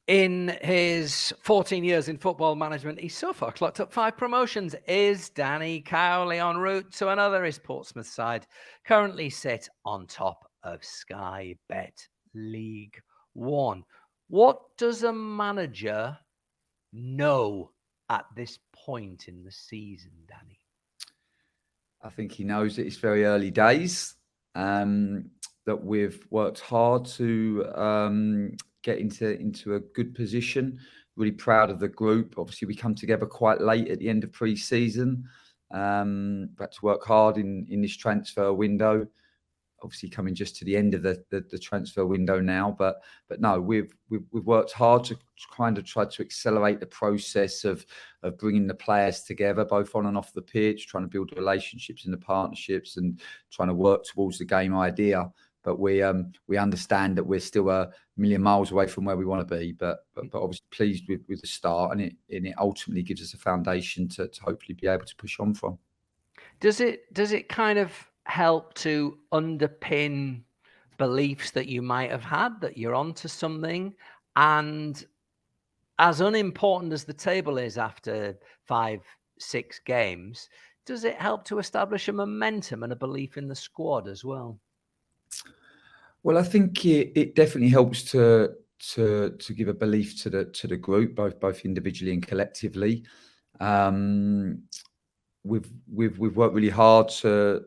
In his 14 years in football management, he's so far clocked up 5 promotions. Is Danny Cowley en route to another? His Portsmouth side currently sit on top of Sky Bet League One. What does a manager know at this point in the season, Danny? I think he knows that it's very early days, that we've worked hard to get into a good position. Really proud of the group. Obviously, we come together quite late at the end of pre-season. But to work hard in this transfer window. Obviously, coming just to the end of the transfer window now, but no, we've worked hard to kind of try to accelerate the process of bringing the players together, both on and off the pitch, trying to build relationships in the partnerships, and trying to work towards the game idea. But we understand that we're still a million miles away from where we want to be. But obviously pleased with the start, and it ultimately gives us a foundation to hopefully be able to push on from. Does it kind of help to underpin beliefs that you might have had that you're onto something? And as unimportant as the table is after 5-6 games, does it help to establish a momentum and a belief in the squad as well? Well, I think it definitely helps to give a belief to the group, both individually and collectively. We've worked really hard to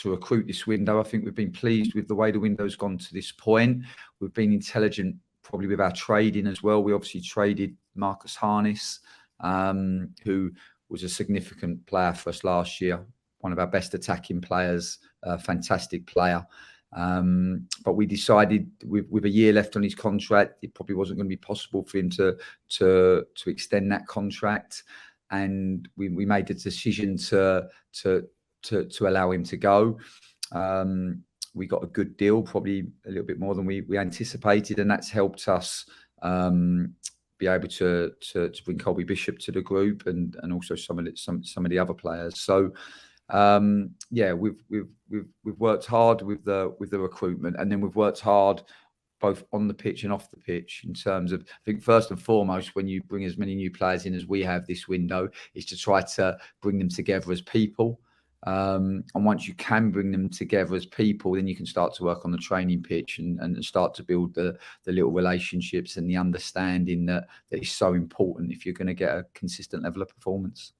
recruit this window. I think we've been pleased with the way the window's gone to this point. We've been intelligent, probably with our trading as well. We obviously traded Marcus Harness, who was a significant player for us last year, one of our best attacking players, a fantastic player. But we decided with a year left on his contract, it probably wasn't going to be possible for him to extend that contract. And we made the decision to allow him to go. We got a good deal, probably a little bit more than we anticipated, and that's helped us be able to bring Colby Bishop to the group, and also some of the other players. So we've worked hard with the recruitment, and then we've worked hard both on the pitch and off the pitch, in terms of, I think first and foremost, when you bring as many new players in as we have this window, is to try to bring them together as people. And once you can bring them together as people, then you can start to work on the training pitch and start to build the little relationships and the understanding that is so important if you're going to get a consistent level of performance.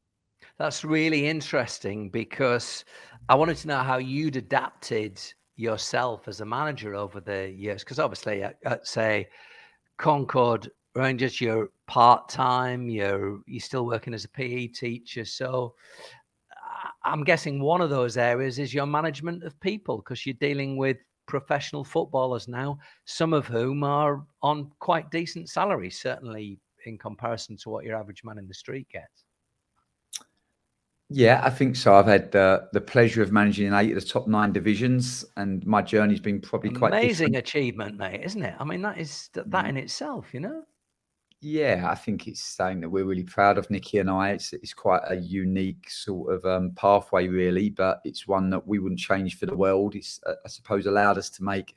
That's really interesting, because I wanted to know how you'd adapted yourself as a manager over the years, because obviously at say Concord Rangers, you're part-time, you're still working as a PE teacher, so I'm guessing one of those areas is your management of people, because you're dealing with professional footballers now, some of whom are on quite decent salaries, certainly in comparison to what your average man in the street gets. Yeah, I think so. I've had the pleasure of managing in 8 of the top 9 divisions, and my journey's been probably quite amazing different. achievement, mate, isn't it? I mean, that in itself, Yeah, I think it's something that we're really proud of, Nikki and I. It's quite a unique sort of pathway, really, but it's one that we wouldn't change for the world. It's, I suppose, allowed us to make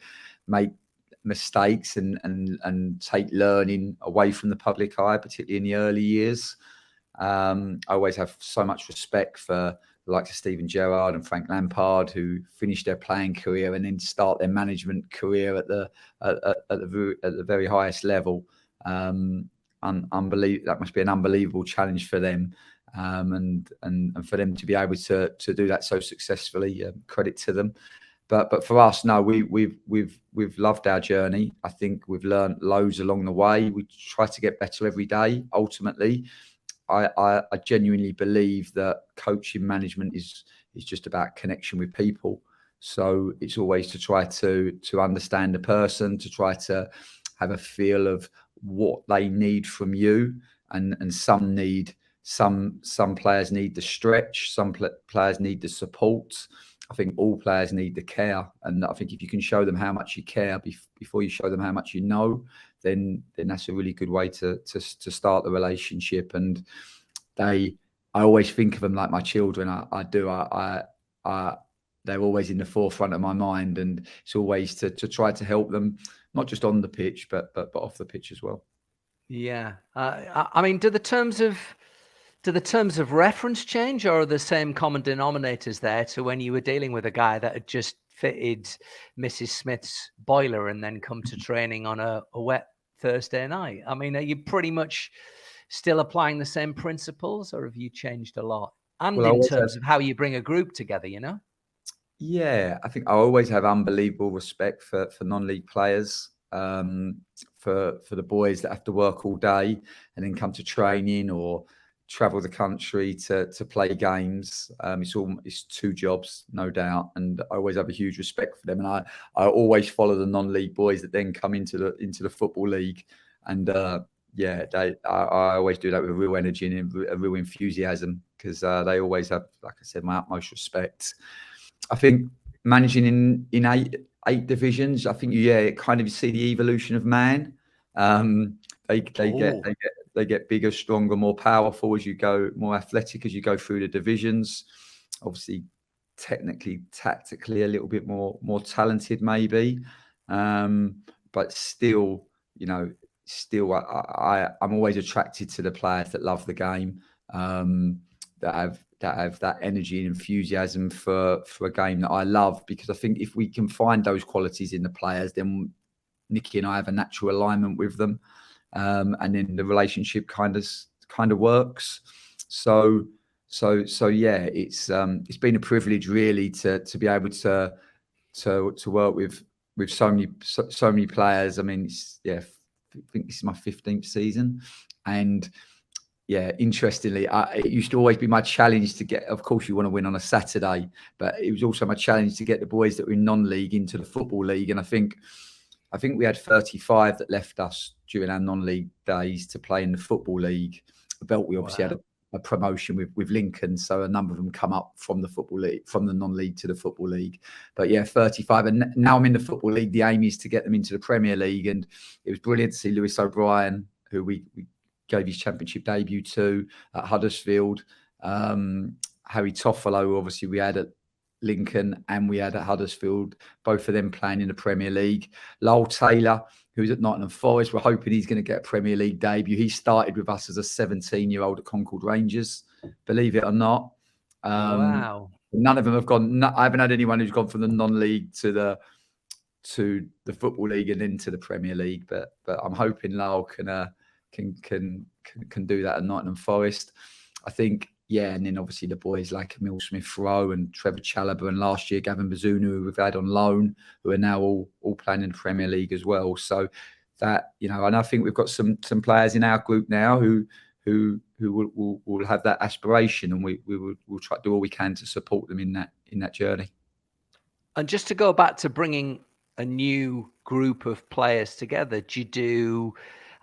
mistakes and take learning away from the public eye, particularly in the early years. I always have so much respect for the likes of Steven Gerrard and Frank Lampard, who finished their playing career and then start their management career at the very highest level. That must be an unbelievable challenge for them, and for them to be able to do that so successfully. Credit to them. But for us, no, we've loved our journey. I think we've learned loads along the way. We try to get better every day. Ultimately, I genuinely believe that coaching management is just about connection with people. So it's always to try to understand the person, to try to have a feel of what they need from you, and some players need the stretch, some players need the support. I think all players need the care, and I think if you can show them how much you care before you show them how much you know, then that's a really good way to start the relationship. And I always think of them like my children. They're always in the forefront of my mind, and it's always to try to help them, not just on the pitch, but off the pitch as well. Yeah. I mean, do the terms of reference change, or are the same common denominators there to when you were dealing with a guy that had just fitted Mrs. Smith's boiler and then come to training on a wet Thursday night? I mean, are you pretty much still applying the same principles, or have you changed a lot? And Well, I in always have, terms of how you bring a group together, you know? yeah, I think I always have unbelievable respect for non-league players, for the boys that have to work all day and then come to training or travel the country to play games. It's two jobs, no doubt, and I always have a huge respect for them. And I always follow the non-league boys that then come into the football league, and yeah, I always do that with real energy and a real enthusiasm, because they always have, like I said, my utmost respect. I think managing in eight divisions, I think kind of see the evolution of man. They get bigger, stronger, more powerful as you go, more athletic as you go through the divisions. Obviously, technically, tactically, a little bit more talented, maybe, but still, I'm always attracted to the players that love the game, that have that energy and enthusiasm for a game that I love. Because I think if we can find those qualities in the players, then Nicky and I have a natural alignment with them, and then the relationship kind of works. So yeah, it's been a privilege really to be able to work with so many players. I mean, I think this is my 15th season, and yeah, interestingly, it used to always be my challenge to get. Of course, you want to win on a Saturday, but it was also my challenge to get the boys that were in non-league into the football league. And I think we had 35 that left us during our non-league days to play in the football league. The belt, we obviously had a promotion with Lincoln, so a number of them come up from the football league, from the non-league to the football league. But yeah, 35, and now I'm in the football league. The aim is to get them into the Premier League, and it was brilliant to see Lewis O'Brien, who we gave his championship debut to at Huddersfield. Harry Toffolo, obviously we had at Lincoln and we had at Huddersfield, both of them playing in the Premier League. Lowell Taylor, who's at Nottingham Forest, we're hoping he's going to get a Premier League debut. He started with us as a 17-year-old at Concord Rangers, believe it or not. Wow. None of them have gone. I haven't had anyone who's gone from the non-league to the football league and into the Premier League, but I'm hoping Lowell can do that at Nottingham Forest. I think, yeah, and then obviously the boys like Emil Smith-Rowe and Trevor Chalobah, and last year Gavin Bazunu, who we've had on loan, who are now all playing in the Premier League as well. So that, and I think we've got some players in our group now who will have that aspiration, and we'll try to do all we can to support them in that journey. And just to go back to bringing a new group of players together, do you do,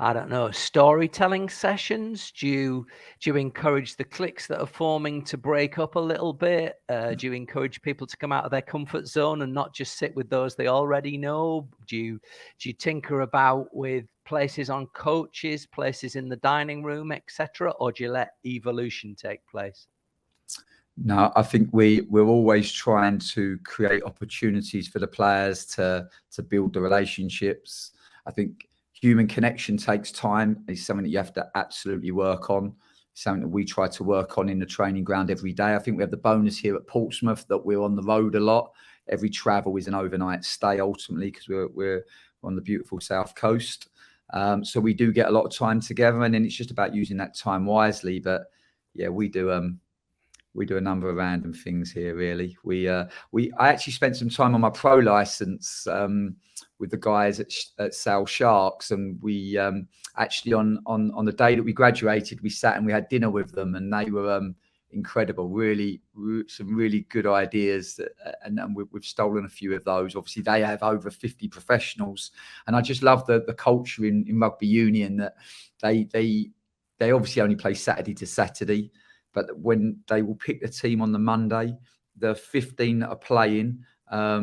I don't know, storytelling sessions? Do you encourage the cliques that are forming to break up a little bit? Do you encourage people to come out of their comfort zone and not just sit with those they already know? Do you tinker about with places on coaches, places in the dining room, etc., or do you let evolution take place? No, I think we're always trying to create opportunities for the players to build the relationships. I think human connection takes time. It's something that you have to absolutely work on. It's something that we try to work on in the training ground every day. I think we have the bonus here at Portsmouth that we're on the road a lot. Every travel is an overnight stay ultimately, because we're on the beautiful South Coast. So we do get a lot of time together, and then it's just about using that time wisely. But yeah, we do a number of random things here, really. I actually spent some time on my pro license with the guys at Sale Sharks, and we actually on the day that we graduated, we sat and we had dinner with them, and they were incredible. Some really good ideas, and we've stolen a few of those. Obviously, they have over 50 professionals, and I just love the culture in rugby union that they obviously only play Saturday to Saturday. But when they will pick the team on the Monday, the 15 that are playing are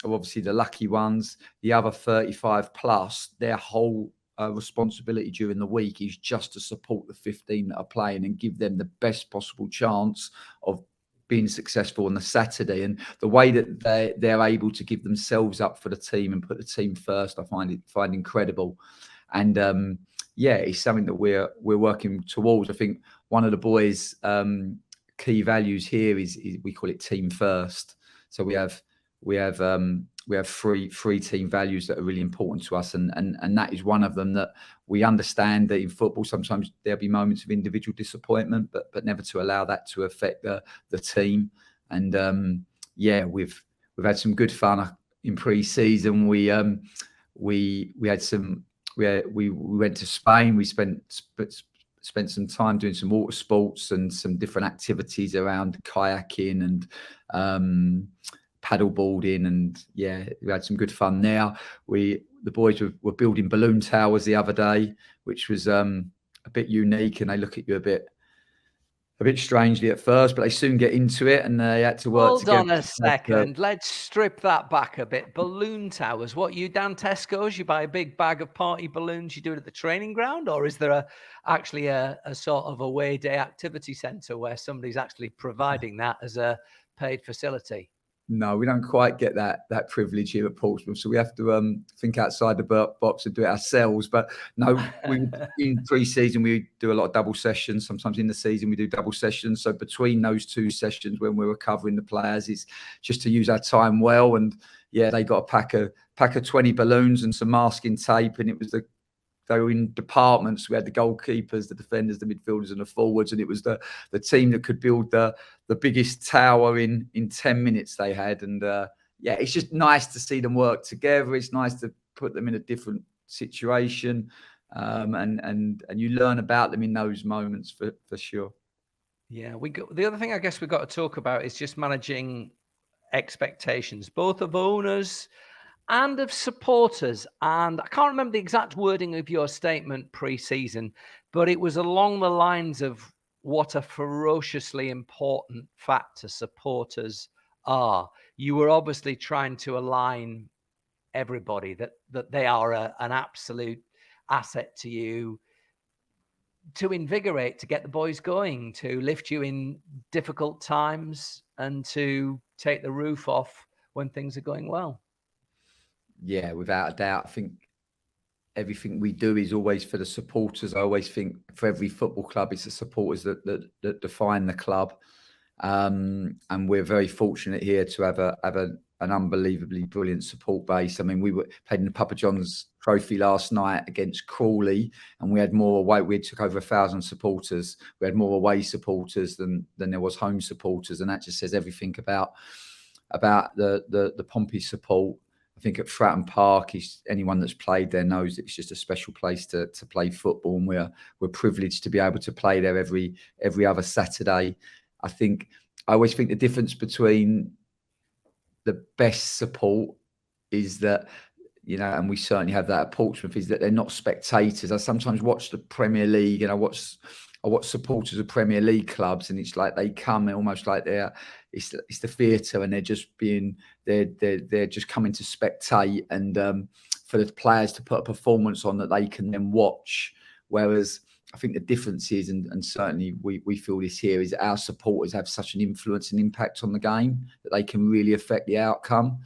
obviously the lucky ones. The other 35 plus, their whole responsibility during the week is just to support the 15 that are playing and give them the best possible chance of being successful on the Saturday. And the way that they're able to give themselves up for the team and put the team first, I find incredible. And yeah, it's something that we're working towards. I think one of the boys' key values here is we call it team first. So we have three team values that are really important to us, and that is one of them. That we understand that in football sometimes there'll be moments of individual disappointment, but never to allow that to affect the team. And yeah, we've had some good fun in pre-season. We had some. We went to Spain. We spent some time doing some water sports and some different activities around kayaking and paddleboarding, and yeah, we had some good fun there. The boys were building balloon towers the other day, which was a bit unique, and they look at you a bit strangely at first, but they soon get into it, and they had to work together. Hold on a second. Let's strip that back a bit. Balloon towers. What, you down Tesco's? You buy a big bag of party balloons, you do it at the training ground? Or is there actually a sort of away day activity centre where somebody's actually providing that as a paid facility? No, we don't quite get that privilege here at Portsmouth, so we have to think outside the box and do it ourselves. But no, in pre-season we do a lot of double sessions. Sometimes in the season we do double sessions. So between those two sessions, when we're recovering the players, it's just to use our time well. And yeah, they got a pack of 20 balloons and some masking tape, and they were in departments. We had the goalkeepers, the defenders, the midfielders, and the forwards, and it was the team that could build the biggest tower in 10 minutes they had. And yeah, it's just nice to see them work together. It's nice to put them in a different situation, and you learn about them in those moments for sure. Yeah, the other thing I guess we've got to talk about is just managing expectations, both of owners and of supporters. And I can't remember the exact wording of your statement pre-season, but it was along the lines of what a ferociously important factor supporters are. You were obviously trying to align everybody, that they are an absolute asset to you, to invigorate, to get the boys going, to lift you in difficult times, and to take the roof off when things are going well. Yeah, without a doubt. I think everything we do is always for the supporters. I always think for every football club, it's the supporters that define the club. And we're very fortunate here to have an unbelievably brilliant support base. I mean, we played in the Papa John's Trophy last night against Cowley, and we had more away. We took over 1,000 supporters. We had more away supporters than there was home supporters, and that just says everything about the Pompey support. I think at Fratton Park, anyone that's played there knows it's just a special place to play football, and we're privileged to be able to play there every other Saturday. I always think the difference between the best support is that, you know, and we certainly have that at Portsmouth, is that they're not spectators. I sometimes watch the Premier League, and I watch supporters of Premier League clubs, and it's like they come almost like it's the theatre, and they're just coming to spectate, and for the players to put a performance on that they can then watch. Whereas I think the difference is, and certainly we feel this here, is that our supporters have such an influence and impact on the game that they can really affect the outcome.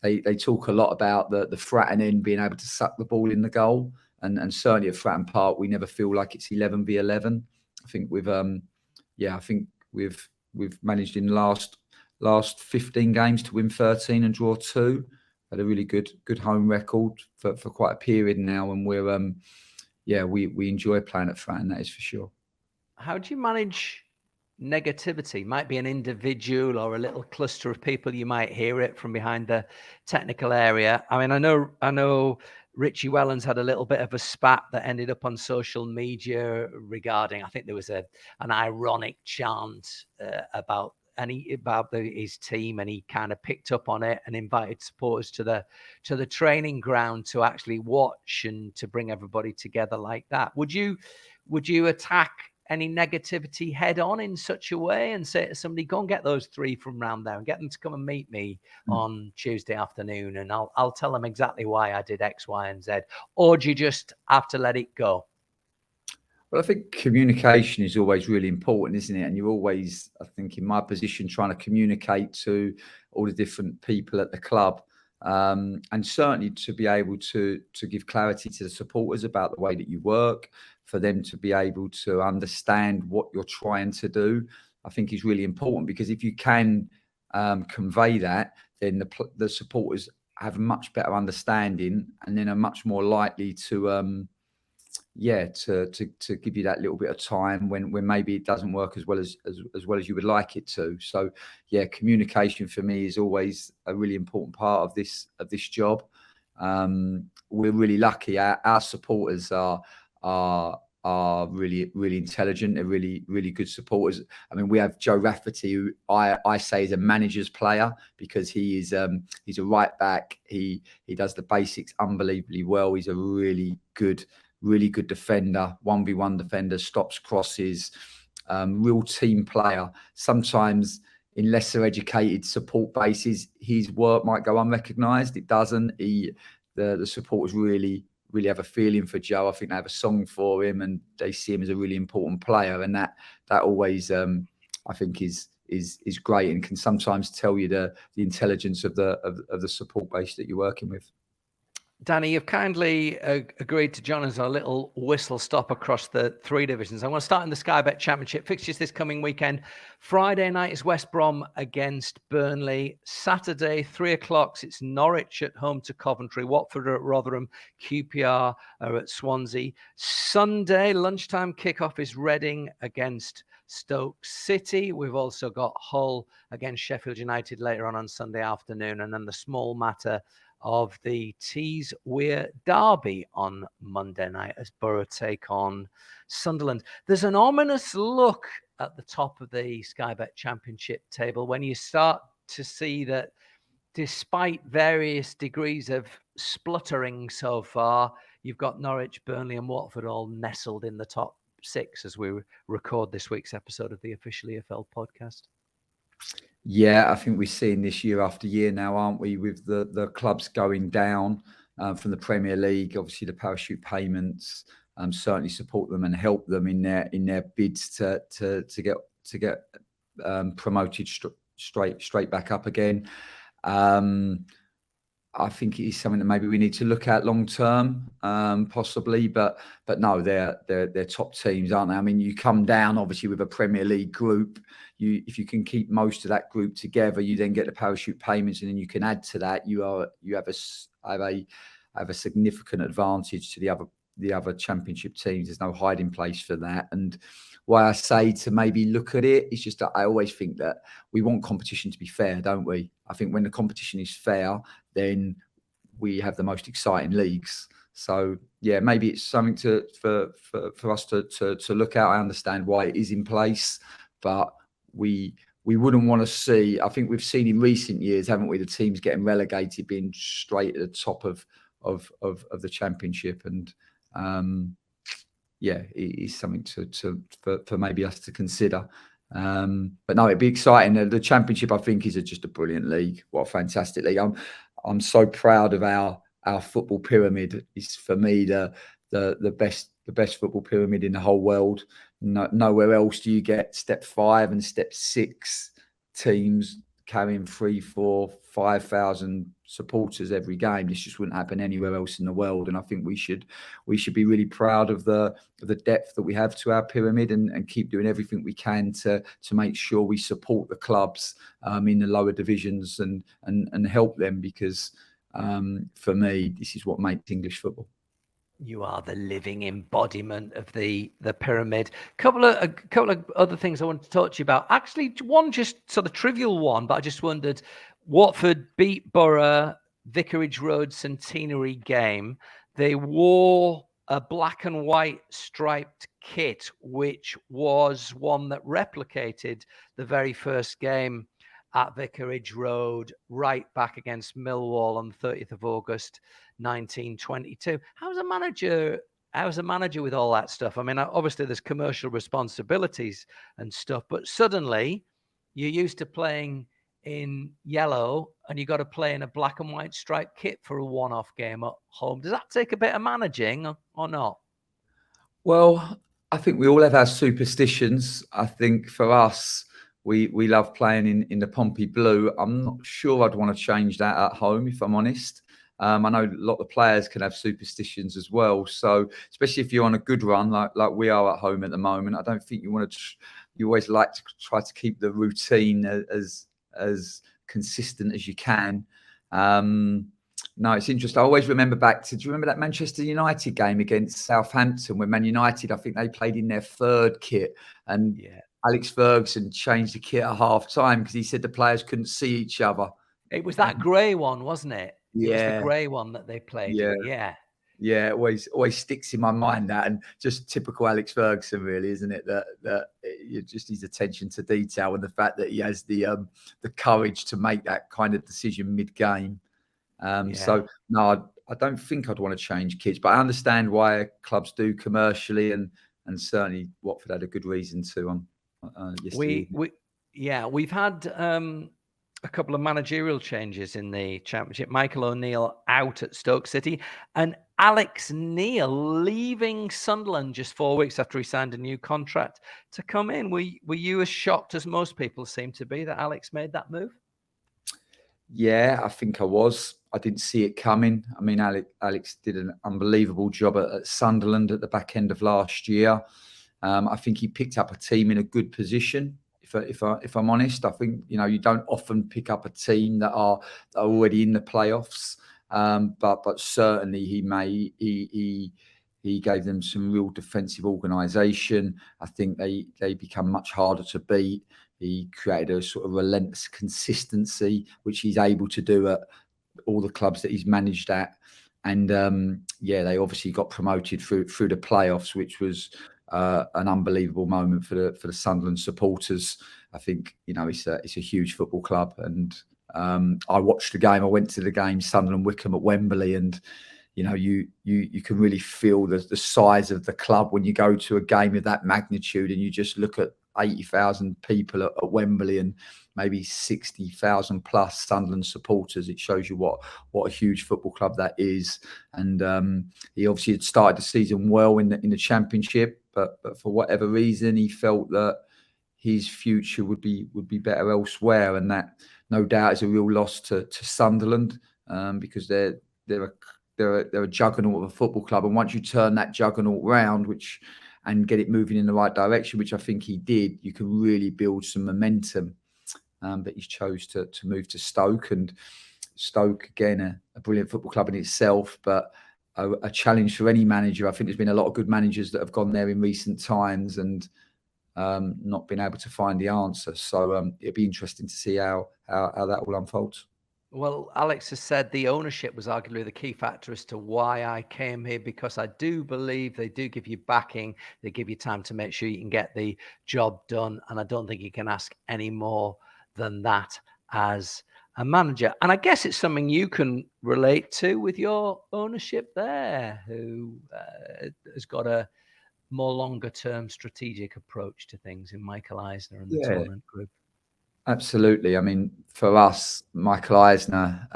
They talk a lot about the Fratton end being able to suck the ball in the goal, and certainly at Fratton Park we never feel like it's 11v11. I think we've managed in the last 15 games to win 13 and draw 2. Had a really good home record for quite a period now, and we enjoy playing at Fratton, that is for sure. How do you manage negativity? Might be an individual or a little cluster of people. You might hear it from behind the technical area. I mean, I know Richie Wellens had a little bit of a spat that ended up on social media regarding, I think there was an ironic chant about his team, and he kind of picked up on it and invited supporters to the training ground to actually watch and to bring everybody together like that. Would you attack any negativity head on in such a way and say to somebody, go and get those 3 from round there and get them to come and meet me on Tuesday afternoon, and I'll tell them exactly why I did X, Y, and Z? Or do you just have to let it go? Well, I think communication is always really important, isn't it? And you're always, I think, in my position, trying to communicate to all the different people at the club. and certainly to be able to give clarity to the supporters about the way that you work, for them to be able to understand what you're trying to do, I think is really important, because if you can convey that, then the supporters have a much better understanding, and then are much more likely to give you that little bit of time when maybe it doesn't work as well as you would like it to. So yeah, communication for me is always a really important part of this job. We're really lucky. Our supporters are really, really intelligent. They're really, really good supporters. I mean, we have Joe Rafferty, who I say is a manager's player, because he's a right back. He does the basics unbelievably well. He's a really good defender, 1v1 defender, stops crosses, real team player. Sometimes in lesser educated support bases, his work might go unrecognised. It doesn't. The supporters really have a feeling for Joe. I think they have a song for him, and they see him as a really important player. And that always, I think, is great, and can sometimes tell you the intelligence of the support base that you're working with. Danny, you've kindly agreed to join us on a little whistle stop across the 3 divisions. I want to start in the Sky Bet Championship fixtures this coming weekend. Friday night is West Brom against Burnley. Saturday, 3 o'clock, it's Norwich at home to Coventry. Watford are at Rotherham. QPR are at Swansea. Sunday, lunchtime kickoff is Reading against Stoke City. We've also got Hull against Sheffield United later on Sunday afternoon. And then the small matter of the Tees Weir Derby on Monday night as Borough take on Sunderland. There's an ominous look at the top of the Sky Bet Championship table when you start to see that despite various degrees of spluttering so far, you've got Norwich, Burnley and Watford all nestled in the top 6 as we record this week's episode of the official EFL podcast. Yeah, I think we're seeing this year after year now, aren't we, with the clubs going down from the Premier League. Obviously, the parachute payments certainly support them and help them in their bids to get promoted straight back up again. I think it is something that maybe we need to look at long term, possibly, but no, they're top teams, aren't they? I mean, you come down obviously with a Premier League group. If you can keep most of that group together, you then get the parachute payments, and then you can add to that. You have a significant advantage to the other Championship teams. There's no hiding place for that. And why I say to maybe look at it, it's just that I always think that we want competition to be fair, don't we? I think when the competition is fair, then we have the most exciting leagues. So yeah, maybe it's something for us to look at. I understand why it is in place, but we wouldn't want to see. I think we've seen in recent years, haven't we, the teams getting relegated being straight at the top of the Championship, and yeah, it is something for maybe us to consider. But no, it'd be exciting. The Championship, I think, is just a brilliant league. What a fantastic league! I'm so proud of our football pyramid. It's for me the best football pyramid in the whole world. Nowhere else do you get step 5 and step 6 teams carrying 3,000, 4,000, 5,000 supporters every game. This just wouldn't happen anywhere else in the world. And I think we should be really proud of the depth that we have to our pyramid, and keep doing everything we can to make sure we support the clubs in the lower divisions and help them, because for me, this is what makes English football. You are the living embodiment of the pyramid. A couple of other things I wanted to talk to you about. Actually, one just sort of trivial one, but I just wondered, Watford beat Borough, Vicarage Road centenary game. They wore a black and white striped kit, which was one that replicated the very first game at Vicarage Road, right back against Millwall on the 30th of August, 1922. How's a manager with all that stuff? I mean, obviously there's commercial responsibilities and stuff, but suddenly you're used to playing in yellow and you got to play in a black and white striped kit for a one-off game at home. Does that take a bit of managing or not? Well, I think we all have our superstitions. I think for us, We love playing in the Pompey blue. I'm not sure I'd want to change that at home, if I'm honest. I know a lot of players can have superstitions as well. So especially if you're on a good run, like we are at home at the moment, I don't think you want to. You always like to try to keep the routine as consistent as you can. No, it's interesting. I always remember back to. Do you remember that Manchester United game against Southampton when Man United? I think they played in their third kit, and Alex Ferguson changed the kit at half time because he said the players couldn't see each other. It was that grey one, wasn't it? Yeah. It was the grey one that they played in. Yeah. Yeah, it always sticks in my mind, that, and just typical Alex Ferguson, really, isn't it? That just his attention to detail and the fact that he has the courage to make that kind of decision mid-game. So no, I don't think I'd want to change kits, but I understand why clubs do commercially, and certainly Watford had a good reason to. We've had a couple of managerial changes in the Championship. Michael O'Neill out at Stoke City, and Alex Neil leaving Sunderland just 4 weeks after he signed a new contract to come in. Were you as shocked as most people seem to be that Alex made that move? Yeah, I think I was. I didn't see it coming. I mean, Alex did an unbelievable job at Sunderland at the back end of last year. I think he picked up a team in a good position. If I'm honest, I think you don't often pick up a team that are already in the playoffs. But certainly he gave them some real defensive organisation. I think they become much harder to beat. He created a sort of relentless consistency, which he's able to do at all the clubs that he's managed at. And they obviously got promoted through the playoffs, which was an unbelievable moment for the Sunderland supporters. I think it's a huge football club, and I watched the game. I went to the game, Sunderland Wickham at Wembley, and you can really feel the size of the club when you go to a game of that magnitude, and you just look at 80,000 people at Wembley and maybe 60,000 plus Sunderland supporters. It shows you what a huge football club that is. And he obviously had started the season well in the Championship, but for whatever reason he felt that his future would be better elsewhere, and that no doubt is a real loss to Sunderland, because they're a juggernaut of a football club, and once you turn that juggernaut round, and get it moving in the right direction, which I think he did, you can really build some momentum. But he chose to move to Stoke, and Stoke, again, a brilliant football club in itself, but a challenge for any manager. I think there's been a lot of good managers that have gone there in recent times and not been able to find the answer. So it'll be interesting to see how that all unfolds. Well, Alex has said the ownership was arguably the key factor as to why I came here, because I do believe they do give you backing. They give you time to make sure you can get the job done. And I don't think you can ask any more than that as a manager. And I guess it's something you can relate to with your ownership there, who has got a more longer term strategic approach to things in Michael Eisner and the Tournament Group. Absolutely. I mean, for us, Michael Eisner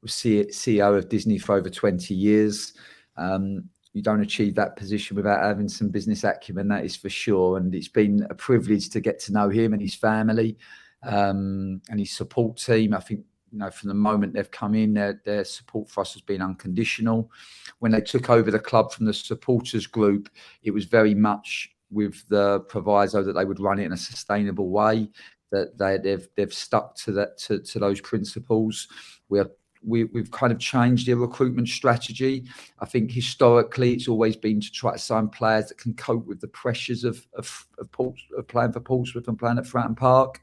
was CEO of Disney for over 20 years. You don't achieve that position without having some business acumen, that is for sure. And it's been a privilege to get to know him and his family and his support team. I think, from the moment they've come in, their support for us has been unconditional. When they took over the club from the supporters group, it was very much with the proviso that they would run it in a sustainable way, that they've stuck to that, to those principles. We've kind of changed their recruitment strategy. I think historically it's always been to try to sign players that can cope with the pressures of playing for Portsmouth and playing at Fratton Park.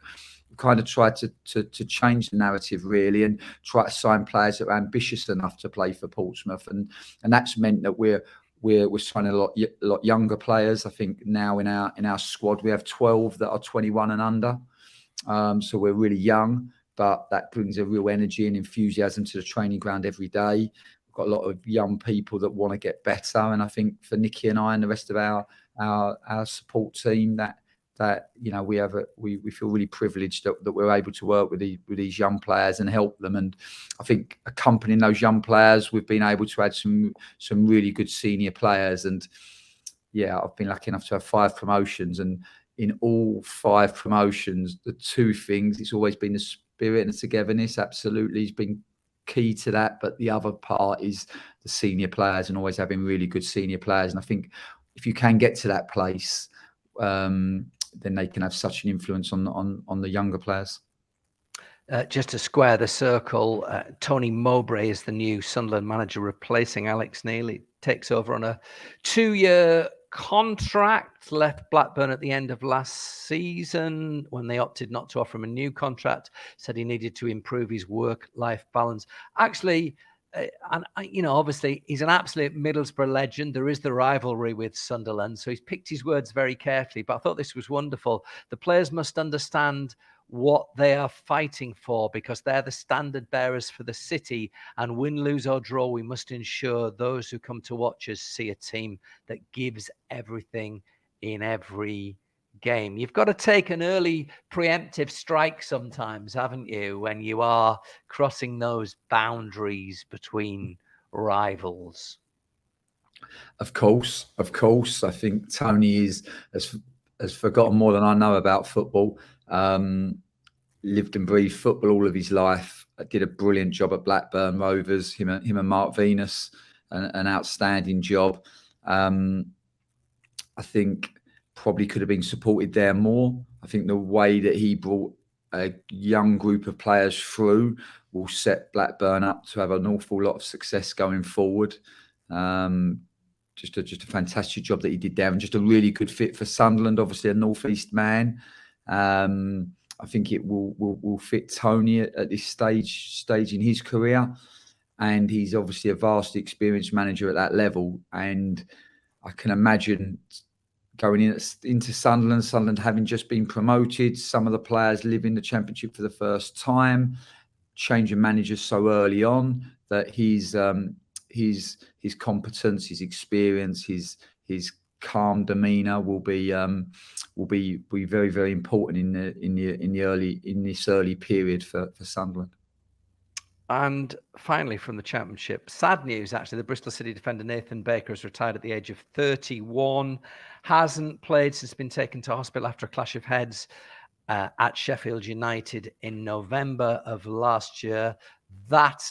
We kind of tried to change the narrative, really, and try to sign players that are ambitious enough to play for Portsmouth, and that's meant that we're signing a lot younger players. I think now in our squad we have 12 that are 21 and under. So we're really young, but that brings a real energy and enthusiasm to the training ground every day. We've got a lot of young people that want to get better, and I think for Nicky and I and the rest of our support team, that we feel really privileged that we're able to work with these young players and help them. And I think accompanying those young players, we've been able to add some really good senior players. And I've been lucky enough to have 5 promotions, and in all 5 promotions, the 2 things, it's always been the spirit and the togetherness. Absolutely, has been key to that. But the other part is the senior players and always having really good senior players. And I think if you can get to that place, then they can have such an influence on the younger players. Just to square the circle, Tony Mowbray is the new Sunderland manager replacing Alex Neil. He takes over on a 2-year contract, left Blackburn at the end of last season when they opted not to offer him a new contract, said he needed to improve his work-life balance. Actually, obviously he's an absolute Middlesbrough legend. There is the rivalry with Sunderland, so he's picked his words very carefully, but I thought this was wonderful. The players must understand what they are fighting for, because they're the standard bearers for the city, and win, lose or draw, we must ensure those who come to watch us see a team that gives everything in every game. You've got to take an early preemptive strike sometimes, haven't you, when you are crossing those boundaries between rivals? Of course. I think Tony has forgotten more than I know about football. Lived and breathed football all of his life. Did a brilliant job at Blackburn Rovers. Him and Mark Venus, an outstanding job. I think probably could have been supported there more. I think the way that he brought a young group of players through will set Blackburn up to have an awful lot of success going forward. Just a fantastic job that he did there, and just a really good fit for Sunderland. Obviously, a North East man. I think it will fit Tony at this stage in his career, and he's obviously a vastly experienced manager at that level. And I can imagine going into Sunderland having just been promoted, some of the players live in the Championship for the first time, changing managers so early on, that his competence, his experience, his calm demeanour will be very, very important in this early period for Sunderland. And finally, from the Championship, sad news actually, the Bristol City defender Nathan Baker has retired at the age of 31. Hasn't played since been taken to hospital after a clash of heads at Sheffield United in November of last year. That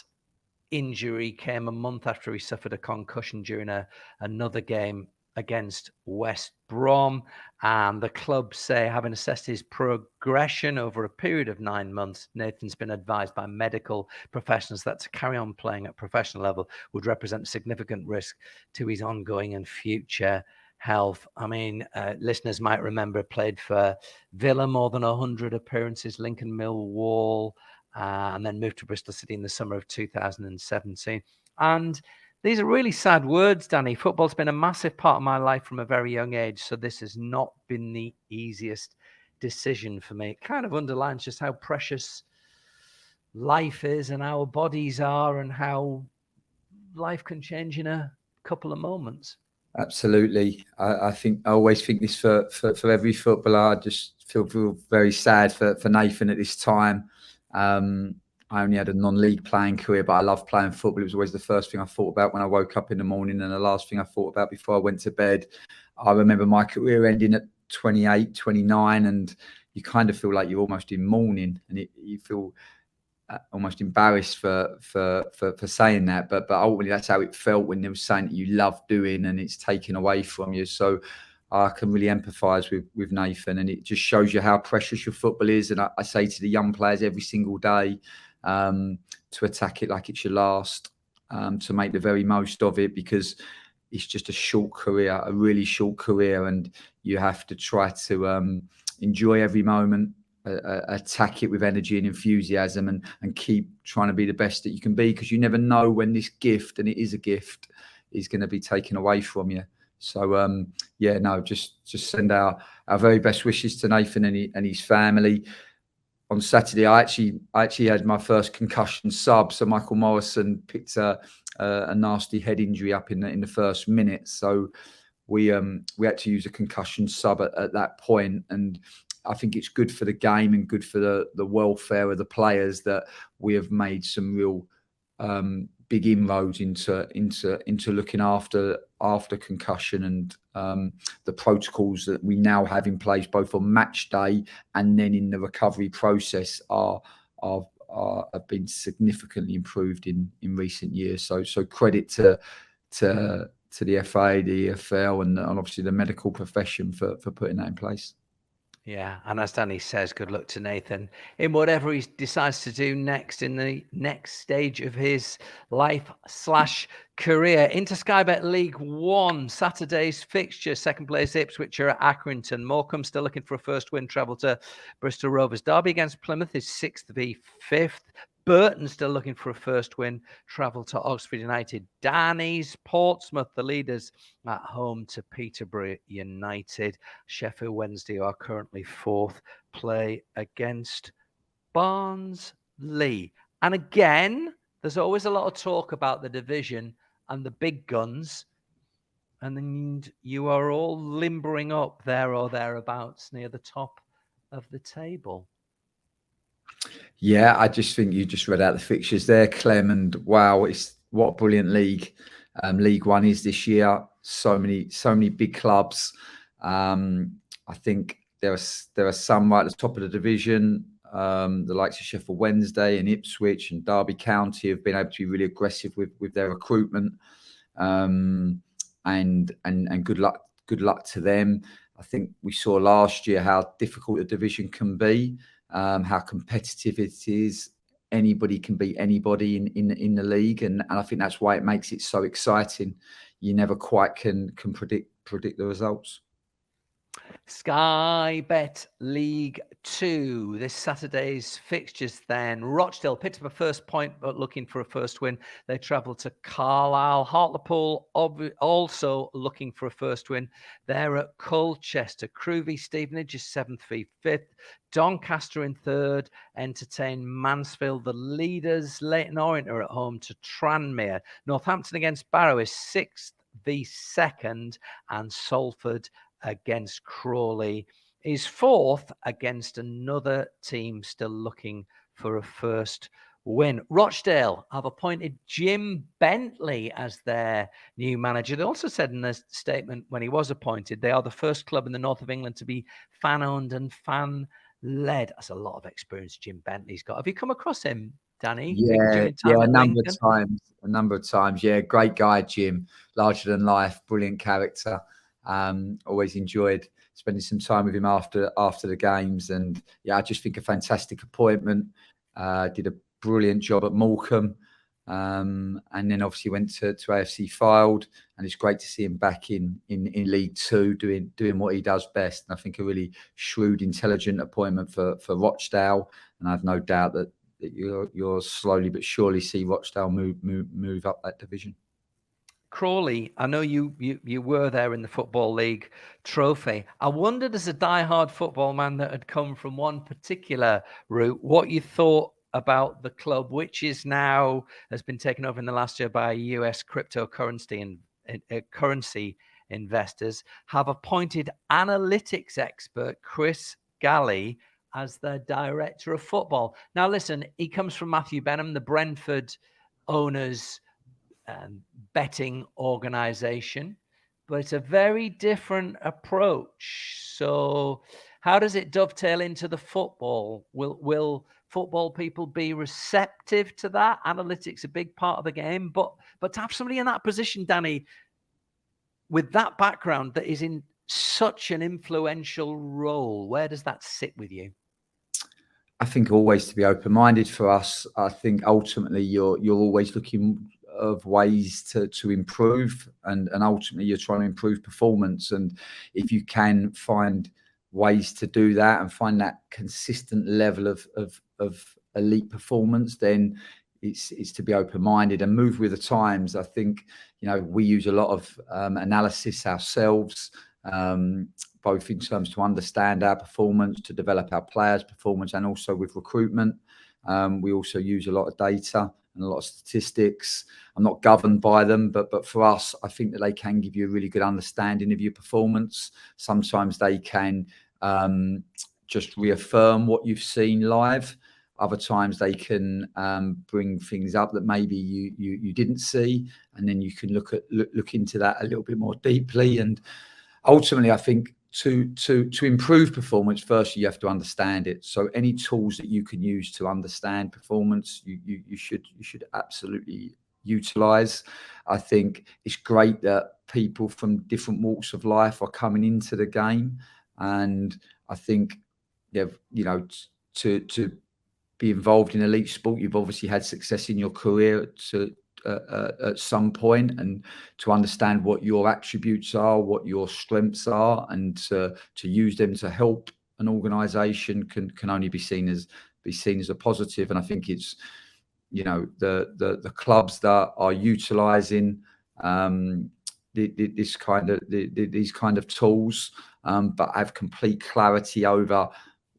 injury came a month after he suffered a concussion during another game against West Brom, and the club say, having assessed his progression over a period of 9 months, Nathan's been advised by medical professionals that to carry on playing at professional level would represent significant risk to his ongoing and future health. I mean, listeners might remember played for Villa, more than 100 appearances, Lincoln, Millwall, and then moved to Bristol City in the summer of 2017. And these are really sad words, Danny. Football's been a massive part of my life from a very young age, so this has not been the easiest decision for me. It kind of underlines just how precious life is and our bodies are, and how life can change in a couple of moments. Absolutely. I always think this for every footballer. I just feel very sad for Nathan at this time. I only had a non-league playing career, but I loved playing football. It was always the first thing I thought about when I woke up in the morning, and the last thing I thought about before I went to bed. I remember my career ending at 28, 29, and you kind of feel like you're almost in mourning, and you feel almost embarrassed for saying that. But ultimately, that's how it felt when they were saying that you love doing and it's taken away from you. So I can really empathise with Nathan, and it just shows you how precious your football is. And I say to the young players every single day, to attack it like it's your last, to make the very most of it, because it's just a short career, a really short career, and you have to try to enjoy every moment, attack it with energy and enthusiasm, and keep trying to be the best that you can be, because you never know when this gift, and it is a gift, is going to be taken away from you. So just send our very best wishes to Nathan and his family. On Saturday, I actually had my first concussion sub. So Michael Morrison picked a nasty head injury up in the first minute. So we had to use a concussion sub at that point. And I think it's good for the game and good for the welfare of the players that we have made some real big inroads into looking after concussion, and the protocols that we now have in place, both on match day and then in the recovery process, have been significantly improved in recent years. So credit to the FA, the EFL, and obviously the medical profession for putting that in place. Yeah, and as Danny says, good luck to Nathan in whatever he decides to do next in the next stage of his life/career. Into Sky Bet League One, Saturday's fixture, second place Ipswich are at Accrington. Morecambe still looking for a first win, travel to Bristol Rovers. Derby against Plymouth is 6th v 5th. Burton still looking for a first win, travel to Oxford United. Danny's Portsmouth, the leaders, at home to Peterborough United. Sheffield Wednesday are currently 4th, play against Barnsley. And again, there's always a lot of talk about the division and the big guns. And then you are all limbering up there or thereabouts near the top of the table. Yeah, I just think you just read out the fixtures there, Clem, and wow, what a brilliant league. League One is this year. So many big clubs. I think there are some right at the top of the division. The likes of Sheffield Wednesday and Ipswich and Derby County have been able to be really aggressive with their recruitment. And good luck to them. I think we saw last year how difficult a division can be. How competitive it is. Anybody can beat anybody in the league, and I think that's why it makes it so exciting. You never quite can predict the results. Sky Bet League 2. This Saturday's fixtures then. Rochdale picked up a first point, but looking for a first win. They travel to Carlisle. Hartlepool also looking for a first win. They're at Colchester. Crewe v Stevenage is 7th v 5th. Doncaster in 3rd. Entertain Mansfield. The leaders, Leyton Orient, are at home to Tranmere. Northampton against Barrow is 6th v 2nd. And Salford against Crawley is 4th against another team still looking for a first win. Rochdale have appointed Jim Bentley as their new manager. They also said in a statement when he was appointed, they are the first club in the north of England to be fan-owned and fan-led. That's a lot of experience Jim Bentley's got. Have you come across him, Danny? Yeah, a number of times. Yeah, great guy, Jim. Larger than life, brilliant character. Always enjoyed spending some time with him after the games, and yeah, I just think a fantastic appointment. Did a brilliant job at Morecambe, and then obviously went to AFC Fylde, and it's great to see him back in League Two doing what he does best. And I think a really shrewd, intelligent appointment for Rochdale, and I have no doubt that you'll slowly but surely see Rochdale move up that division. Crawley, I know you were there in the Football League trophy. I wondered, as a diehard football man that had come from one particular route, what you thought about the club, which is now has been taken over in the last year by US cryptocurrency and currency investors, have appointed analytics expert Chris Cowley as their director of football. Now, listen, he comes from Matthew Benham, the Brentford owners' betting organization, but it's a very different approach. So how does it dovetail into the football? Will football people be receptive to that? Analytics a big part of the game, but to have somebody in that position, Danny, with that background that is in such an influential role, where does that sit with you? I think always to be open-minded for us. I think ultimately you're always looking of ways to improve, and ultimately you're trying to improve performance. And if you can find ways to do that and find that consistent level of elite performance, then it's to be open-minded and move with the times. I think, we use a lot of analysis ourselves, both in terms to understand our performance, to develop our players' performance, and also with recruitment. We also use a lot of data and a lot of statistics. I'm not governed by them, but for us, I think that they can give you a really good understanding of your performance. Sometimes they can just reaffirm what you've seen live. Other times they can bring things up that maybe you didn't see, and then you can look into that a little bit more deeply. And ultimately, I think to improve performance, firstly you have to understand it. So any tools that you can use to understand performance, you should absolutely utilize. I think it's great that people from different walks of life are coming into the game, and I think to be involved in elite sport, you've obviously had success in your career at some point, and to understand what your attributes are, what your strengths are, and to use them to help an organisation can only be seen as a positive. And I think it's the clubs that are utilising these kind of tools, but have complete clarity over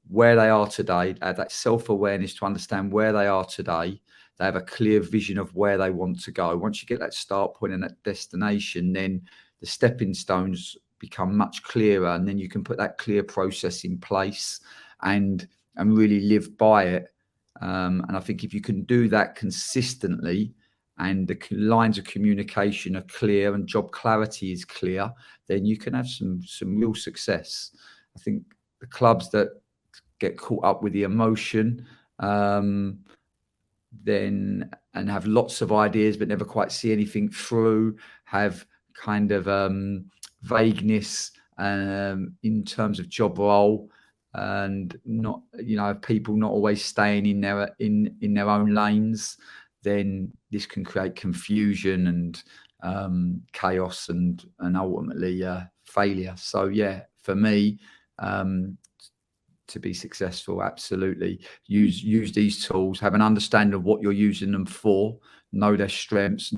where they are today, have that self-awareness to understand where they are today. They have a clear vision of where they want to go. Once you get that start point and that destination, then the stepping stones become much clearer, and then you can put that clear process in place and really live by it. And I think if you can do that consistently, and the lines of communication are clear and job clarity is clear, then you can have some real success. I think the clubs that get caught up with the emotion then and have lots of ideas but never quite see anything through, have kind of vagueness in terms of job role, and not people not always staying in their own lanes, then this can create confusion and chaos and ultimately failure. So yeah, for me, to be successful, absolutely use these tools, have an understanding of what you're using them for, know their strengths,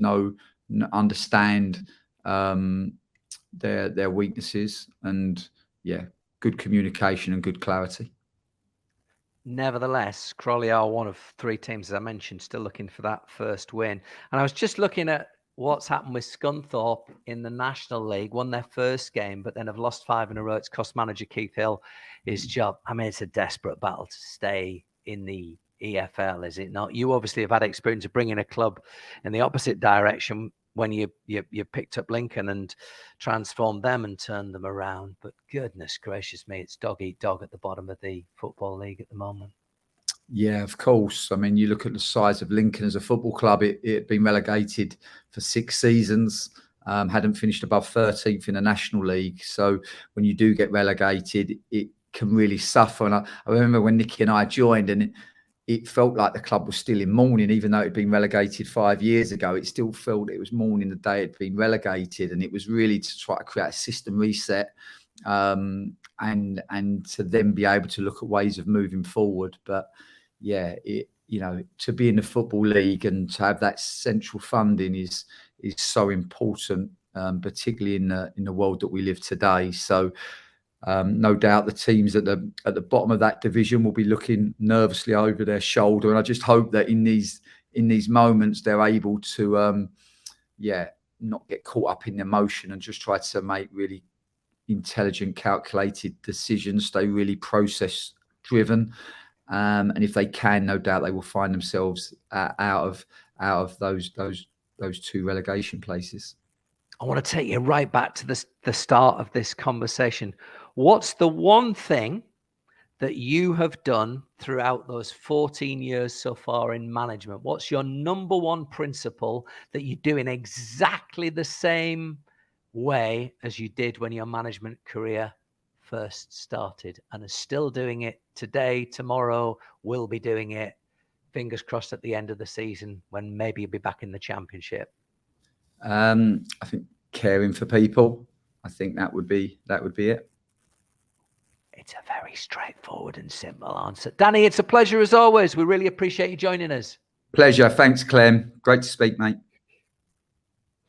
understand their weaknesses, and good communication and good clarity. Nevertheless, Crawley are one of 3 teams, as I mentioned, still looking for that first win. And I was just looking at what's happened with Scunthorpe in the National League. Won their first game, but then have lost 5 in a row. It's cost manager Keith Hill his job. I mean, it's a desperate battle to stay in the EFL, is it not? You obviously have had experience of bringing a club in the opposite direction when you picked up Lincoln and transformed them and turned them around. But goodness gracious me, it's dog eat dog at the bottom of the Football League at the moment. Yeah, of course. I mean, you look at the size of Lincoln as a football club, it had been relegated for 6 seasons, hadn't finished above 13th in the National League. So when you do get relegated, it can really suffer. And I remember when Nicky and I joined, and it felt like the club was still in mourning, even though it had been relegated 5 years ago. It still felt it was mourning the day it had been relegated, and it was really to try to create a system reset, and to then be able to look at ways of moving forward. But yeah, to be in the Football League and to have that central funding is so important, particularly in the world that we live today. So no doubt the teams at the bottom of that division will be looking nervously over their shoulder, and I just hope that in these moments they're able to not get caught up in emotion and just try to make really intelligent, calculated decisions, stay really process driven. And if they can, no doubt they will find themselves out of those 2 relegation places. I want to take you right back to the start of this conversation. What's the one thing that you have done throughout those 14 years so far in management? What's your number one principle that you do in exactly the same way as you did when your management career first started, and are still doing it today, tomorrow, will be doing it, fingers crossed, at the end of the season when maybe you'll be back in the Championship? I think caring for people. I think that would be it. It's a very straightforward and simple answer. Danny, it's a pleasure as always. We really appreciate you joining us. Pleasure. Thanks, Clem. Great to speak, mate.